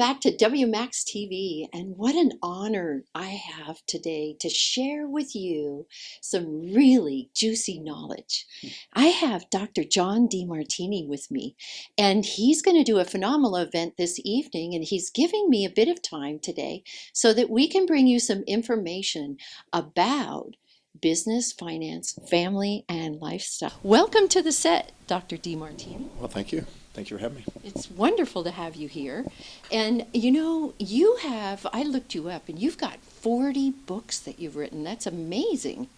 back to WMAX TV, and what an honor I have today to share with you some really juicy knowledge. I have Dr. John Demartini with me, and he's going to do a phenomenal event this evening, and he's giving me a bit of time today so that we can bring you some information about business, finance, family, and lifestyle. Welcome to the set, Dr. Demartini. Well, thank you. Thank you for having me. It's wonderful to have you here. And I looked you up, and you've got 40 books that you've written. That's amazing.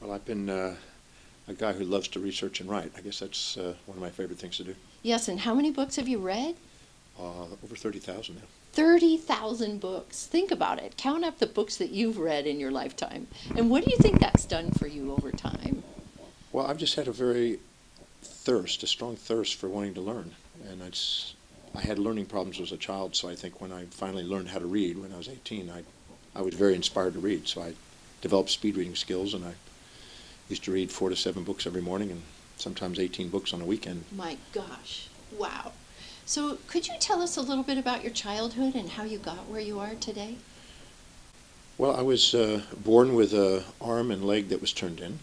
Well, I've been a guy who loves to research and write. I guess that's one of my favorite things to do. Yes, and how many books have you read? Over 30,000 now. 30,000 books. Think about it. Count up the books that you've read in your lifetime. And what do you think that's done for you over time? Well, I've just had a strong thirst for wanting to learn. And I had learning problems as a child, so I think when I finally learned how to read when I was 18, I was very inspired to read. So I developed speed reading skills, and I used to read 4 to 7 books every morning and sometimes 18 books on a weekend. My gosh. Wow. So could you tell us a little bit about your childhood and how you got where you are today? Well, I was born with an arm and leg that was turned in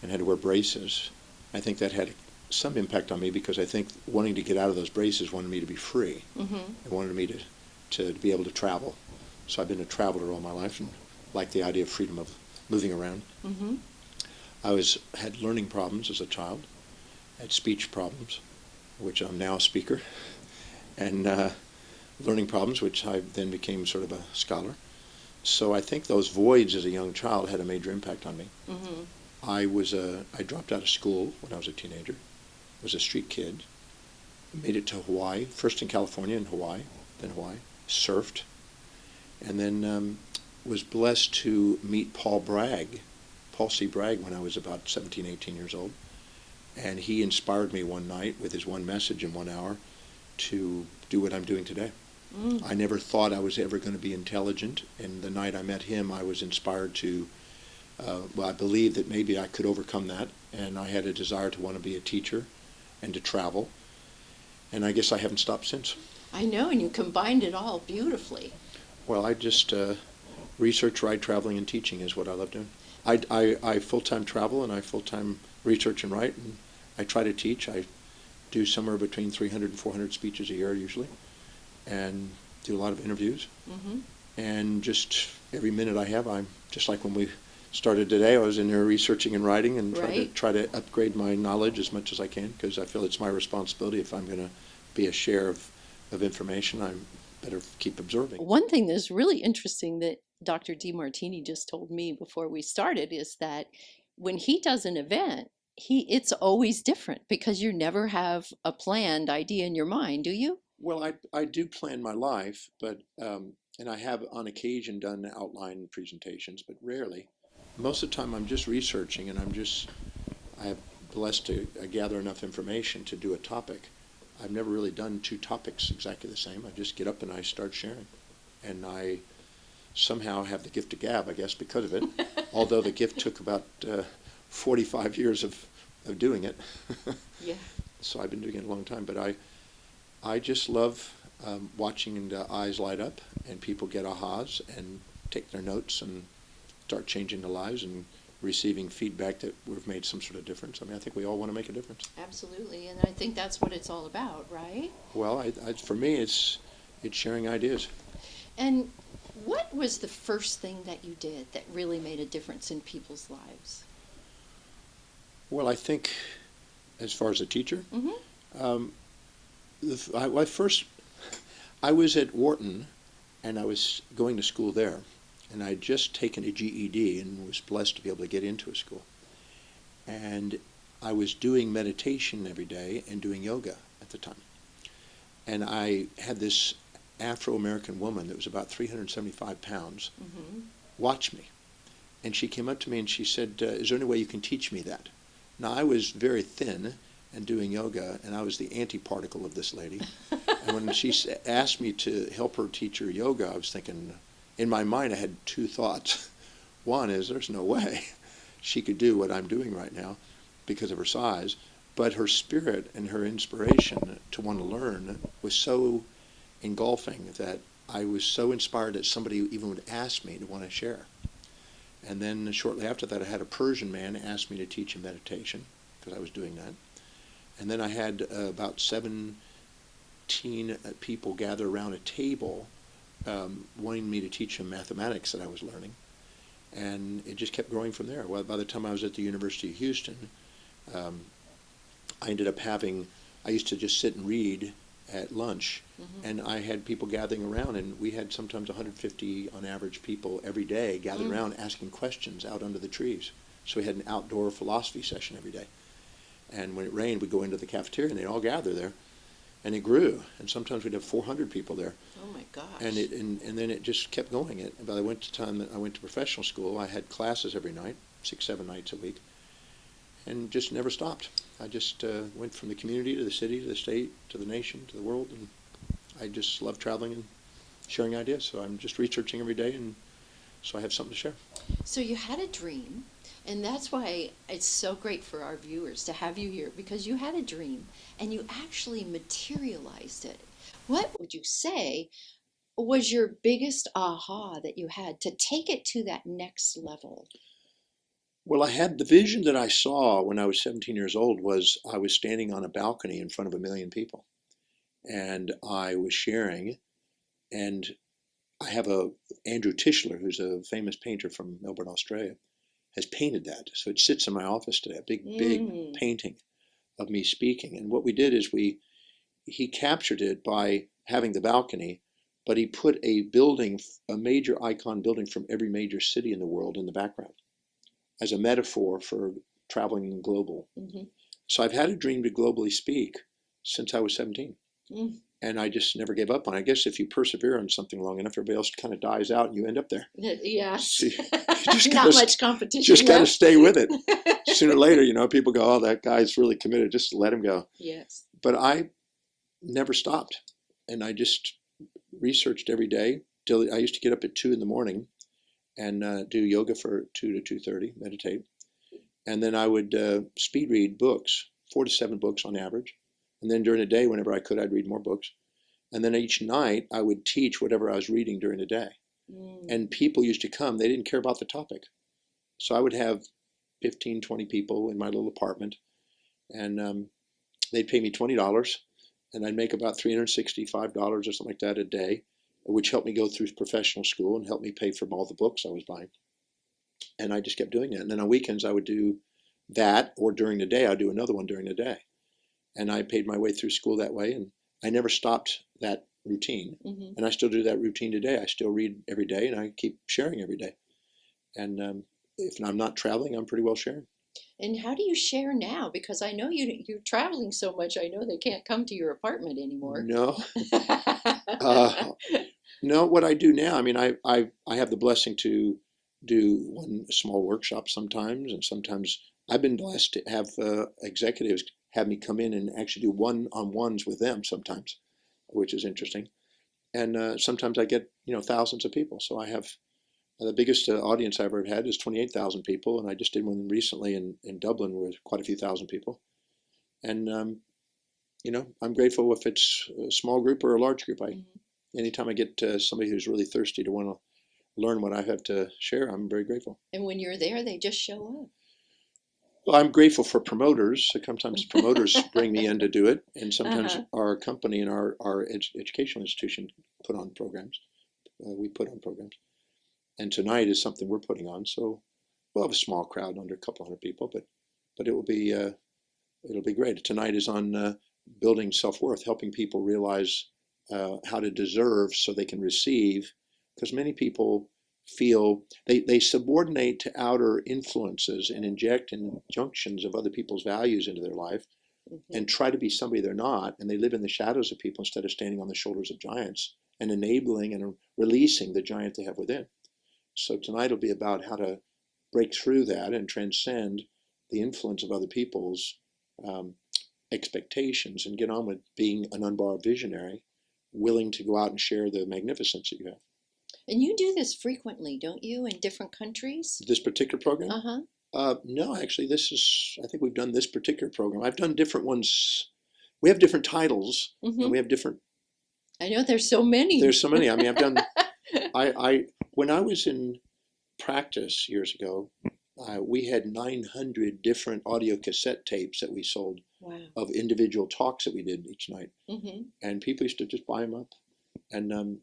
and had to wear braces. I think that had some impact on me because I think wanting to get out of those braces wanted me to be free. Mm-hmm. It wanted me to be able to travel. So I've been a traveler all my life and like the idea of freedom of moving around. Mm-hmm. I had learning problems as a child, had speech problems, which I'm now a speaker, and learning problems, which I then became sort of a scholar. So I think those voids as a young child had a major impact on me. Mm-hmm. I dropped out of school when I was a teenager, was a street kid, made it to Hawaii, first in California and then Hawaii, surfed, and then was blessed to meet Paul C. Bragg, when I was about 17, 18 years old. And he inspired me one night with his one message in 1 hour to do what I'm doing today. Mm. I never thought I was ever going to be intelligent, and the night I met him, I was inspired to, I believed that maybe I could overcome that, and I had a desire to want to be a teacher and to travel, and I guess I haven't stopped since. I know, and you combined it all beautifully. Well, I just research, write, traveling, and teaching is what I love doing. I full-time travel, and I full-time research and write, and I try to teach. I do somewhere between 300 and 400 speeches a year usually, and do a lot of interviews. Mm-hmm. And just every minute I have, I'm just like when we started today, I was in there researching and writing and try to upgrade my knowledge as much as I can, because I feel it's my responsibility. If I'm going to be a share of information, I better keep absorbing. One thing that's really interesting that Dr. Demartini just told me before we started is that when he does an event, it's always different because you never have a planned idea in your mind, do you? Well, I do plan my life, but and I have on occasion done outline presentations, but rarely. Most of the time I'm just researching, and I have blessed to gather enough information to do a topic. I've never really done 2 topics exactly the same. I just get up and I start sharing. And I somehow have the gift of gab, I guess, because of it, although the gift took about 45 years of doing it. Yeah. So I've been doing it a long time, but I just love watching the eyes light up and people get ahas and take their notes and start changing their lives and receiving feedback that we've made some sort of difference. I mean, I think we all want to make a difference. Absolutely, and I think that's what it's all about, right? Well, for me, it's sharing ideas. And what was the first thing that you did that really made a difference in people's lives? Well, I think as far as a teacher, Mm-hmm. I was at Wharton, and I was going to school there, and I'd just taken a GED and was blessed to be able to get into a school. And I was doing meditation every day and doing yoga at the time. And I had this Afro-American woman that was about 375 pounds Mm-hmm. watch me. And she came up to me and she said, is there any way you can teach me that? Now, I was very thin and doing yoga, and I was the anti-particle of this lady. And when she asked me to help her teach her yoga, I was thinking, in my mind I had 2 thoughts. One is, there's no way she could do what I'm doing right now because of her size, but her spirit and her inspiration to want to learn was so engulfing that I was so inspired that somebody even would ask me to want to share. And then shortly after that, I had a Persian man ask me to teach him meditation because I was doing that. And then I had about 17 people gather around a table wanting me to teach them mathematics that I was learning. And it just kept growing from there. Well, by the time I was at the University of Houston, um, I ended up having, I used to just sit and read at lunch, and I had people gathering around, and we had sometimes 150 on average people every day gathered around asking questions out under the trees. So we had an outdoor philosophy session every day. And when it rained, we'd go into the cafeteria, and they'd all gather there. And it grew, and sometimes we'd have 400 people there. Oh my gosh. And then it just kept going. By the time that I went to professional school, I had classes every night, 6, 7 nights a week, and just never stopped. I just went from the community to the city to the state to the nation to the world, and I just love traveling and sharing ideas. So I'm just researching every day, and so I have something to share. So you had a dream, and that's why it's so great for our viewers to have you here, because you had a dream and you actually materialized it. What would you say was your biggest aha that you had to take it to that next level? Well, I had the vision that I saw when I was 17 years old was I was standing on a balcony in front of 1 million people, and I was sharing, and I have Andrew Tischler, who's a famous painter from Melbourne, Australia, has painted that. So it sits in my office today, a big painting of me speaking. And what we did is he captured it by having the balcony, but he put a building, a major icon building from every major city in the world in the background as a metaphor for traveling global. So I've had a dream to globally speak since I was 17. And I just never gave up on it. I guess if you persevere on something long enough, everybody else kind of dies out and you end up there. Yes. So Not much competition. Just got to stay with it. Sooner or later, people go, oh, that guy's really committed. Just let him go. Yes. But I never stopped. And I just researched every day. I used to get up at 2 in the morning and do yoga for 2 to 2:30, meditate. And then I would speed read books, 4 to 7 books on average. And then during the day, whenever I could, I'd read more books. And then each night, I would teach whatever I was reading during the day. And people used to come. They didn't care about the topic. So I would have 15, 20 people in my little apartment. And they'd pay me $20. And I'd make about $365 or something like that a day, which helped me go through professional school and helped me pay for all the books I was buying. And I just kept doing that. And then on weekends, I would do that, or during the day, I'd do another one during the day. And I paid my way through school that way, and I never stopped that routine. And I still do that routine today. I still read every day, and I keep sharing every day. And if I'm not traveling, I'm pretty well sharing. And how do you share now? Because I know you're traveling so much. I know they can't come to your apartment anymore. No, no. What I do now, I mean, I have the blessing to do one small workshop sometimes, and sometimes I've been blessed to have executives have me come in and actually do one-on-ones with them sometimes, which is interesting. And sometimes I get thousands of people. So I have the biggest audience I've ever had is 28,000 people, and I just did one recently in Dublin with quite a few thousand people. And I'm grateful if it's a small group or a large group. Anytime I get somebody who's really thirsty to want to learn what I have to share, I'm very grateful. And when you're there, they just show up. Well, I'm grateful for promoters. Sometimes promoters bring me in to do it, and sometimes our company and our educational institution put on programs. We put on programs, and tonight is something we're putting on. So we'll have a small crowd, under a couple hundred people, but it'll be great. Tonight is on building self-worth, helping people realize how to deserve so they can receive, because many people feel they subordinate to outer influences and inject injunctions of other people's values into their life and try to be somebody they're not, and they live in the shadows of people instead of standing on the shoulders of giants and enabling and releasing the giant they have within. So tonight will be about how to break through that and transcend the influence of other people's expectations and get on with being an unborrowed visionary, willing to go out and share the magnificence that you have. And you do this frequently, don't you, in different countries? This particular program? No, actually, I think we've done this particular program. I've done different ones. We have different titles, and we have different I know there's so many. There's so many. I mean, I've done. I when I was in practice years ago, we had 900 different audio cassette tapes that we sold Wow. of individual talks that we did each night, Mm-hmm. and people used to just buy them up. And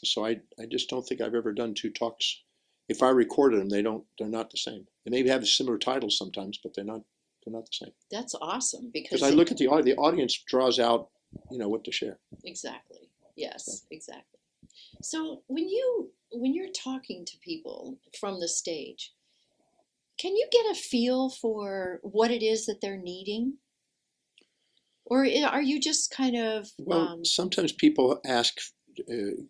so I just don't think I've ever done two talks. If I recorded them, they're not the same. They maybe have similar titles sometimes, but they're not the same. That's awesome Because because I look at the audience draws out, what to share. exactly. So, Yes, exactly. So when you're talking to people from the stage, can you get a feel for what it is that they're needing? Or are you just kind of, well, sometimes people ask,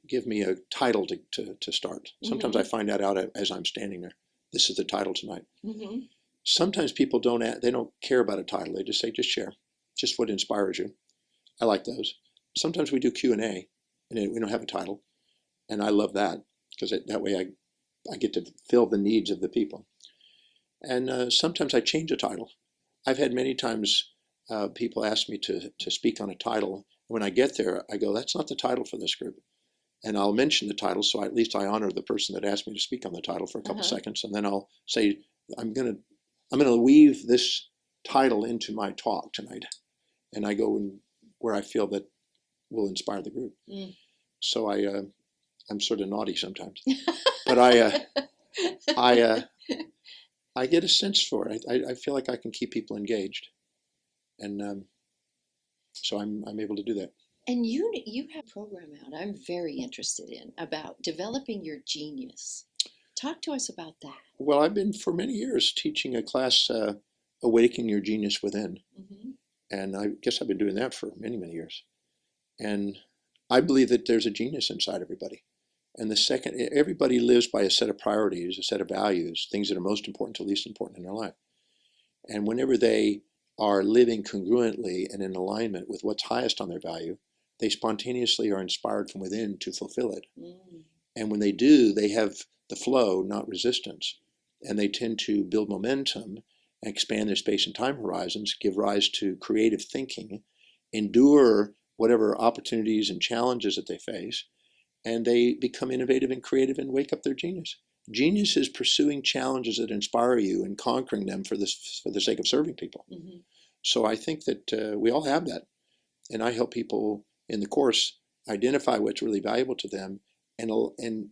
give me a title to start. Sometimes I mm-hmm, find that out as I'm standing there. This is the title tonight. mm-hmm, Sometimes people they don't care about a title. They just say, just share, just what inspires you. I like those. Sometimes we do Q&A, and we don't have a title, and I love that because that way I get to fill the needs of the people. And sometimes I change a title. I've had many times people ask me to speak on a title. When I get there, I go, that's not the title for this group. And I'll mention the title, so at least I honor the person that asked me to speak on the title for a couple uh-huh, seconds, and then I'll say, I'm gonna weave this title into my talk tonight, and I go in where I feel that will inspire the group. mm. So I'm sort of naughty sometimes, but I get a sense for it. I feel like I can keep people engaged, and so I'm able to do that. And you have a program out I'm very interested in about developing your genius. Talk to us about that. Well, I've been for many years teaching a class, Awakening Your Genius Within, Mm-hmm. and I guess I've been doing that for many, many years. And I believe that there's a genius inside everybody. And the second, everybody lives by a set of priorities, a set of values, things that are most important to least important in their life. And whenever they are living congruently and in alignment with what's highest on their value, they spontaneously are inspired from within to fulfill it. Mm. And when they do, they have the flow, not resistance. And they tend to build momentum and expand their space and time horizons, give rise to creative thinking, endure whatever opportunities and challenges that they face, and they become innovative and creative and wake up their genius. Genius is pursuing challenges that inspire you and conquering them for the sake of serving people. Mm-hmm. So I think that we all have that, and I help people in the course identify what's really valuable to them, and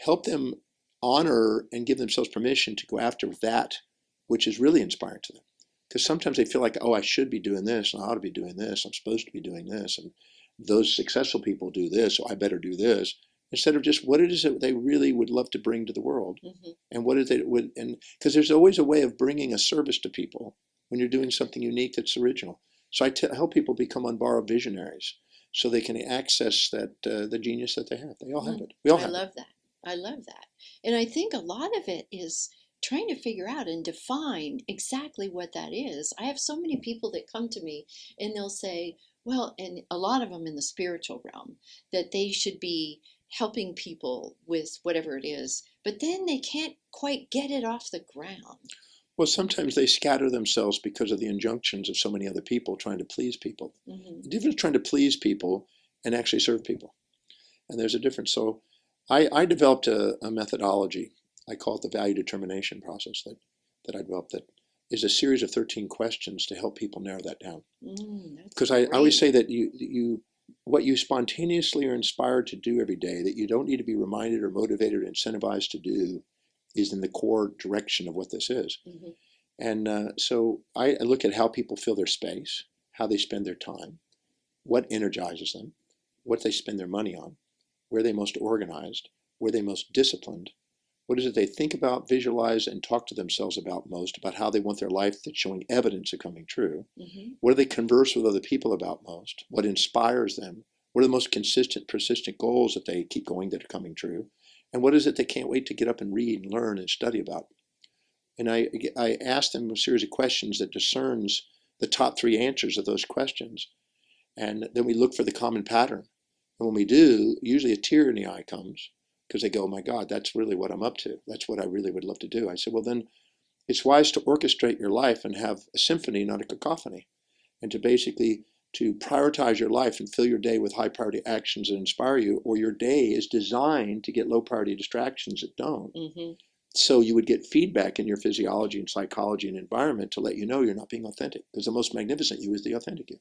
help them honor and give themselves permission to go after that which is really inspiring to them. Because sometimes they feel like, oh, I should be doing this, and I ought to be doing this, I'm supposed to be doing this, and those successful people do this, so I better do this, instead of just what it is that they really would love to bring to the world, Mm-hmm. and what is it would, and because there's always a way of bringing a service to people when you're doing something unique that's original. So help people become unborrowed visionaries, so they can access that the genius that they have. They all have Mm. it. We all I have it. love that. I love that. And I think a lot of it is trying to figure out and define exactly what that is. I have so many people that come to me and they'll say, well, and a lot of them in the spiritual realm, that they should be helping people with whatever it is, but then they can't quite get it off the ground. Well, sometimes they scatter themselves because of the injunctions of so many other people trying to please people. Mm-hmm. The difference trying to please people and actually serve people. And there's a difference. So I developed a methodology. I call it the value determination process that I developed, that is a series of 13 questions to help people narrow that down. That's Because I always great. say that what you spontaneously are inspired to do every day, that you don't need to be reminded or motivated or incentivized to do, is in the core direction of what this is. Mm-hmm. And so I look at how people fill their space, how they spend their time, what energizes them, what they spend their money on, where they most organized, where they most disciplined, what is it they think about, visualize, and talk to themselves about most, about how they want their life that's showing evidence of coming true, Mm-hmm. what do they converse with other people about most, what inspires them, what are the most consistent, persistent goals that they keep going that are coming true, and what is it they can't wait to get up and read and learn and study about. And I asked them a series of questions that discerns the top three answers of those questions. And then we look for the common pattern. And when we do, usually a tear in the eye comes because they go, oh my God, that's really what I'm up to. That's what I really would love to do. I said, well, then it's wise to orchestrate your life and have a symphony, not a cacophony. And to basically to prioritize your life and fill your day with high priority actions that inspire you, or your day is designed to get low priority distractions that don't. Mm-hmm. So you would get feedback in your physiology and psychology and environment to let you know you're not being authentic, because the most magnificent you is the authentic you.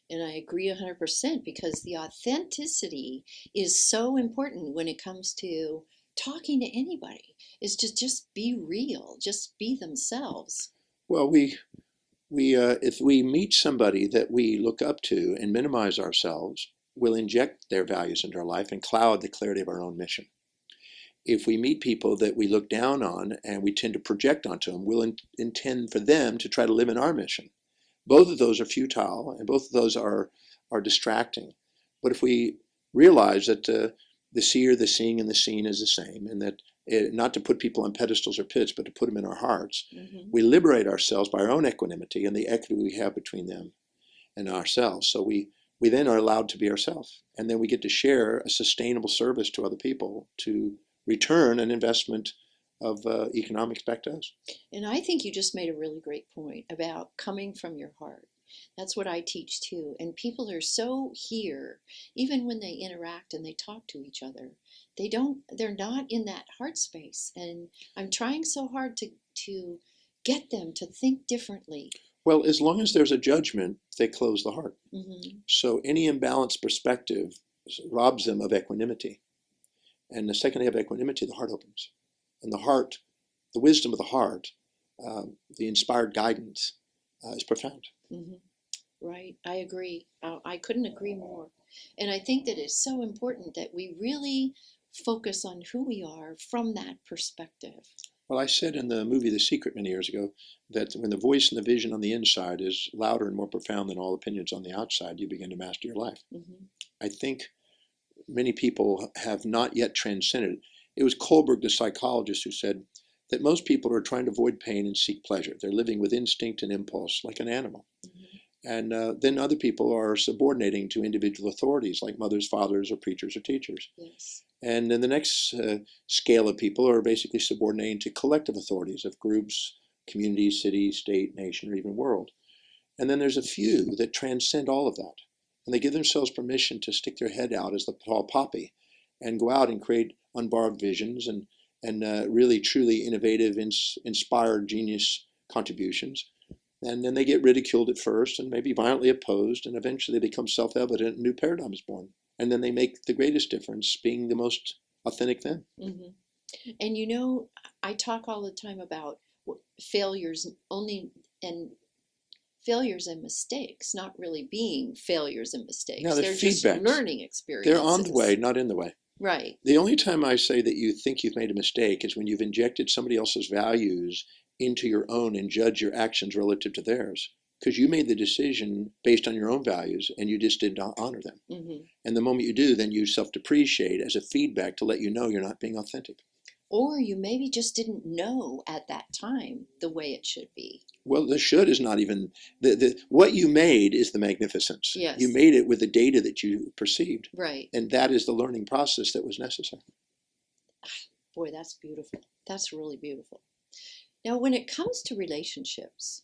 And I agree 100% because the authenticity is so important when it comes to talking to anybody, is to just be real, just be themselves. Well, if we meet somebody that we look up to and minimize ourselves, we'll inject their values into our life and cloud the clarity of our own mission. If we meet people that we look down on and we tend to project onto them, we'll intend for them to try to live in our mission. Both of those are futile, and both of those are distracting. But if we realize that the seer, the seeing, and the seen is the same, and that not to put people on pedestals or pits, but to put them in our hearts, Mm-hmm. we liberate ourselves by our own equanimity and the equity we have between them and ourselves. So we then are allowed to be ourselves, and then we get to share a sustainable service to other people to return an investment of economics back to us. And I think you just made a really great point about coming from your heart. That's what I teach too. And people are so here, even when they interact and they talk to each other, they're not in that heart space. And I'm trying so hard to get them to think differently. Well, as long as there's a judgment, they close the heart. Mm-hmm. So any imbalanced perspective robs them of equanimity. And the second they have equanimity, the heart opens. And the heart, the wisdom of the heart, the inspired guidance is profound. Mm-hmm. Right, I agree. I couldn't agree more. And I think that it's so important that we really focus on who we are from that perspective. Well, I said in the movie The Secret many years ago that when the voice and the vision on the inside is louder and more profound than all opinions on the outside, you begin to master your life. Mm-hmm. I think many people have not yet transcended. It was Kohlberg, the psychologist, who said that most people are trying to avoid pain and seek pleasure. They're living with instinct and impulse like an animal. Mm-hmm. And then other people are subordinating to individual authorities like mothers, fathers, or preachers or teachers. Yes. And then the next scale of people are basically subordinating to collective authorities of groups, communities, cities, state, nation, or even world. And then there's a few that transcend all of that. And they give themselves permission to stick their head out as the tall poppy and go out and create unborrowed visions and really, truly innovative, inspired genius contributions. And then they get ridiculed at first and maybe violently opposed, and eventually they become self-evident, a new paradigm is born. And then they make the greatest difference, being the most authentic them. Mm-hmm. And you know, I talk all the time about failures only, and failures and mistakes not really being failures and mistakes. Now, They're just feedbacks. learning They're on experiences. the way, not in the way. Right. The only time I say that you think you've made a mistake is when you've injected somebody else's values into your own and judge your actions relative to theirs. Because you made the decision based on your own values and you just did not honor them. Mm-hmm. And the moment you do, then you self-depreciate as a feedback to let you know you're not being authentic. Or you maybe just didn't know at that time the way it should be. Well, the should is not even what you made is the magnificence. Yes. You made it with the data that you perceived. Right. And that is the learning process that was necessary. Boy, that's beautiful. That's really beautiful. Now, when it comes to relationships,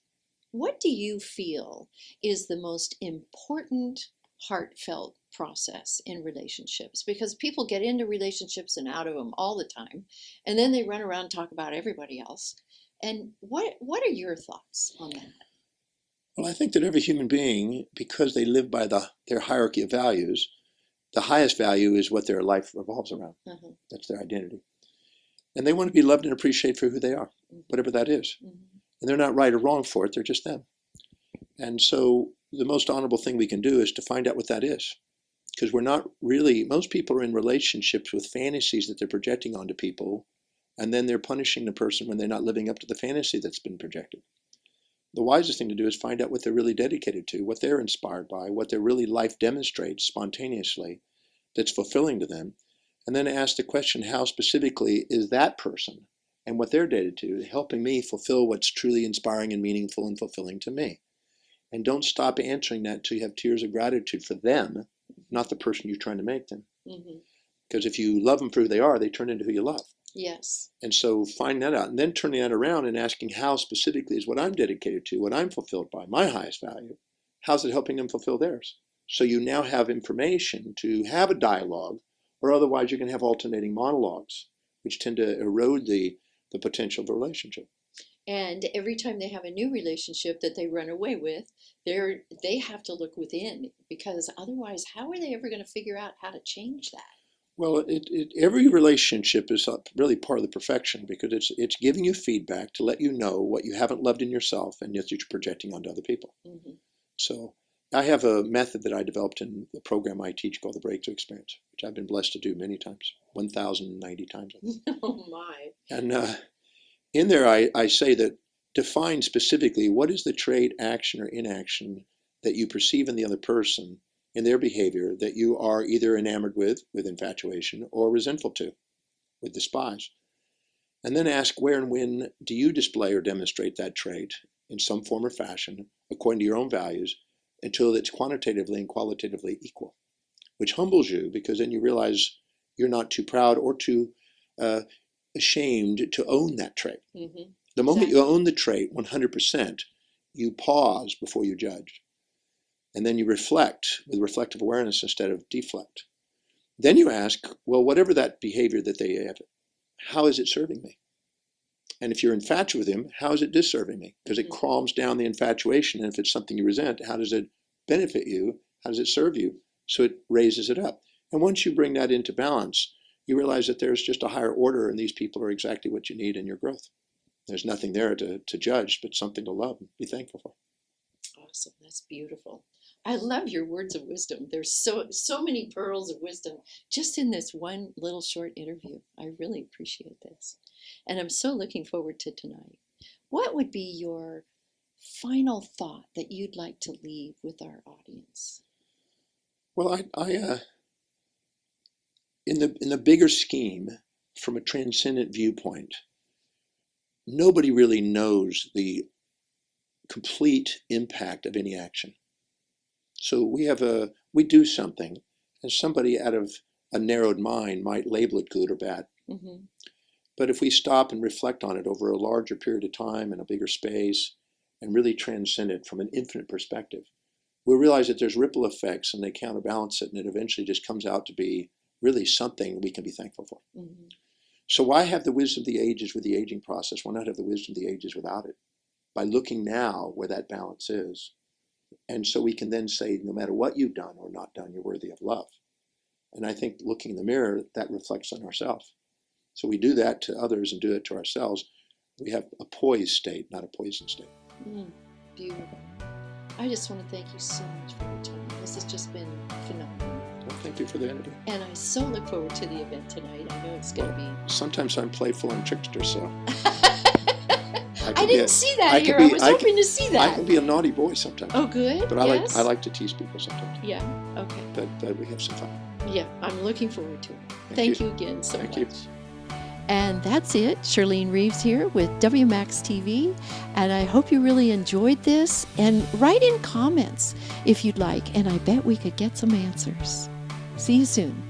what do you feel is the most important heartfelt process in relationships? Because people get into relationships and out of them all the time, and then they run around and talk about everybody else. And what are your thoughts on that? Well, I think that every human being, because they live by their hierarchy of values, the highest value is what their life revolves around. Uh-huh. That's their identity. And they want to be loved and appreciated for who they are, Mm-hmm. whatever that is. Mm-hmm. And they're not right or wrong for it, they're just them. And so the most honorable thing we can do is to find out what that is. Because we're not really, most people are in relationships with fantasies that they're projecting onto people, and then they're punishing the person when they're not living up to the fantasy that's been projected. The wisest thing to do is find out what they're really dedicated to, what they're inspired by, what their really life demonstrates spontaneously that's fulfilling to them, and then ask the question, how specifically is that person and what they're dedicated to helping me fulfill what's truly inspiring and meaningful and fulfilling to me? And don't stop answering that until you have tears of gratitude for them, not the person you're trying to make them. Mm-hmm. Because if you love them for who they are, they turn into who you love. Yes. And so find that out, and then turning that around and asking how specifically is what I'm dedicated to, what I'm fulfilled by, my highest value. how's it helping them fulfill theirs? So you now have information to have a dialogue, or otherwise you're going to have alternating monologues, which tend to erode the potential of the relationship. And every time they have a new relationship that they run away with, they have to look within, because otherwise, how are they ever going to figure out how to change that? Well, every relationship is really part of the perfection, because it's giving you feedback to let you know what you haven't loved in yourself and yet you're projecting onto other people. Mm-hmm. So I have a method that I developed in the program I teach called the Breakthrough Experience, which I've been blessed to do many times, 1,090 times. Oh my. And in there, I say that define specifically what is the trait, action, or inaction that you perceive in the other person, in their behavior, that you are either enamored with infatuation, or resentful to, with despise. And then ask where and when do you display or demonstrate that trait in some form or fashion, according to your own values, until it's quantitatively and qualitatively equal, which humbles you, because then you realize you're not too proud or too ashamed to own that trait. Mm-hmm. The moment you own the trait 100%, you pause before you judge. And then you reflect with reflective awareness instead of deflect. Then you ask, well, whatever that behavior that they have, how is it serving me? And if you're infatuated with him, how is it disserving me? Because it calms down the infatuation. And if it's something you resent, how does it benefit you? How does it serve you? So it raises it up. And once you bring that into balance, you realize that there's just a higher order, and these people are exactly what you need in your growth. There's nothing there to judge, but something to love and be thankful for. Awesome. That's beautiful. I love your words of wisdom. There's so many pearls of wisdom just in this one little short interview. I really appreciate this. And I'm so looking forward to tonight. What would be your final thought that you'd like to leave with our audience? Well, in the bigger scheme, from a transcendent viewpoint, nobody really knows the complete impact of any action. So we do something, and somebody out of a narrowed mind might label it good or bad. Mm-hmm. But if we stop and reflect on it over a larger period of time and a bigger space, and really transcend it from an infinite perspective, we'll realize that there's ripple effects, and they counterbalance it, and it eventually just comes out to be really something we can be thankful for. Mm-hmm. So why have the wisdom of the ages with the aging process? Why not have the wisdom of the ages without it? By looking now where that balance is. And so we can then say, no matter what you've done or not done, you're worthy of love. And I think looking in the mirror, that reflects on ourselves. So we do that to others and do it to ourselves. We have a poised state, not a poisoned state. Beautiful. I just want to thank you so much for your time. This has just been phenomenal. Well, thank you for the interview. And I so look forward to the event tonight. I know it's going to be... Sometimes I'm playful and trickster, so... I didn't see that here. I was hoping to see that. I can be a naughty boy sometimes. Oh, good. But yes? I like to tease people sometimes. Yeah. Okay. But we have some fun. Yeah, I'm looking forward to it. Thank you again so much. Thank you. And that's it. Shirlene Reeves here with WMAX TV. And I hope you really enjoyed this. And write in comments if you'd like. And I bet we could get some answers. See you soon.